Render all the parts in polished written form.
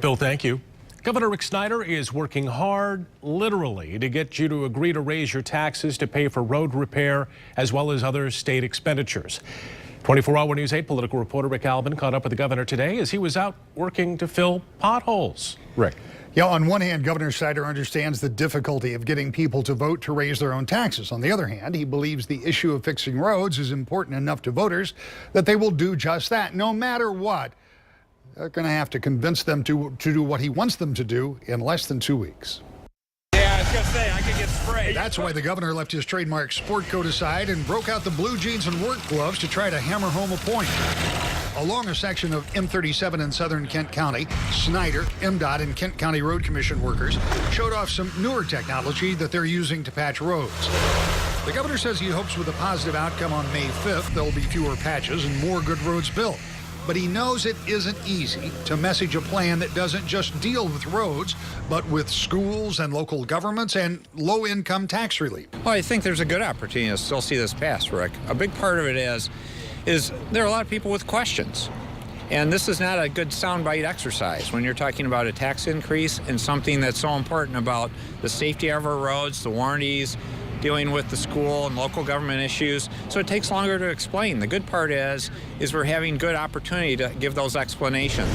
Bill, thank you. Governor Rick Snyder is working hard, literally, to get you to agree to raise your taxes to pay for road repair as well as other state expenditures. 24-hour News 8 political reporter Rick Albin caught up with the governor today as he was out working to fill potholes. Rick. Yeah, on one hand, Governor Snyder understands the difficulty of getting people to vote to raise their own taxes. On the other hand, he believes the issue of fixing roads is important enough to voters that they will do just that, no matter what. They're going to have to convince them to do what he wants them to do in less than 2 weeks. Yeah, I was going to say, I could get sprayed. That's why the governor left his trademark sport coat aside and broke out the blue jeans and work gloves to try to hammer home a point. Along a section of M37 in southern Kent County, Snyder, MDOT, and Kent County Road Commission workers showed off some newer technology that they're using to patch roads. The governor says he hopes with a positive outcome on May 5th, there'll be fewer patches and more good roads built. But he knows it isn't easy to message a plan that doesn't just deal with roads, but with schools and local governments and low-income tax relief. Well, I think there's a good opportunity to still see this pass, Rick. A big part of it is there are a lot of people with questions. And this is not a good soundbite exercise when you're talking about a tax increase and something that's so important about the safety of our roads, the warranties, dealing with the school and local government issues. So it takes longer to explain. The good part is we're having good opportunity to give those explanations.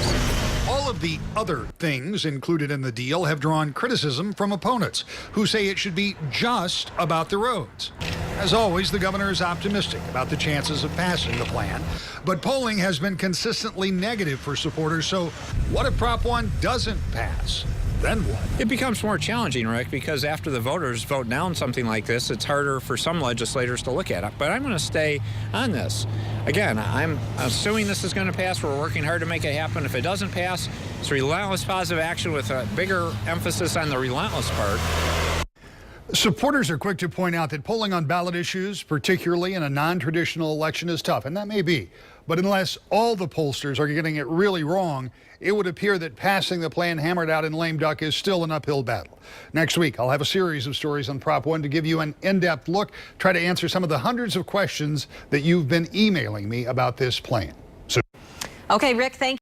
All of the other things included in the deal have drawn criticism from opponents who say it should be just about the roads. As always, the governor is optimistic about the chances of passing the plan, but polling has been consistently negative for supporters. So what if Prop 1 doesn't pass? Then what? It becomes more challenging, Rick, because after the voters vote down something like this, it's harder for some legislators to look at it. But I'm going to stay on this. Again, I'm assuming this is going to pass. We're working hard to make it happen. If it doesn't pass, it's relentless positive action with a bigger emphasis on the relentless part. Supporters are quick to point out that polling on ballot issues, particularly in a non-traditional election, is tough, and that may be. But unless all the pollsters are getting it really wrong, it would appear that passing the plan hammered out in lame duck is still an uphill battle. Next week, I'll have a series of stories on Prop 1 to give you an in-depth look, try to answer some of the hundreds of questions that you've been emailing me about this plan. Okay, Rick, thank you.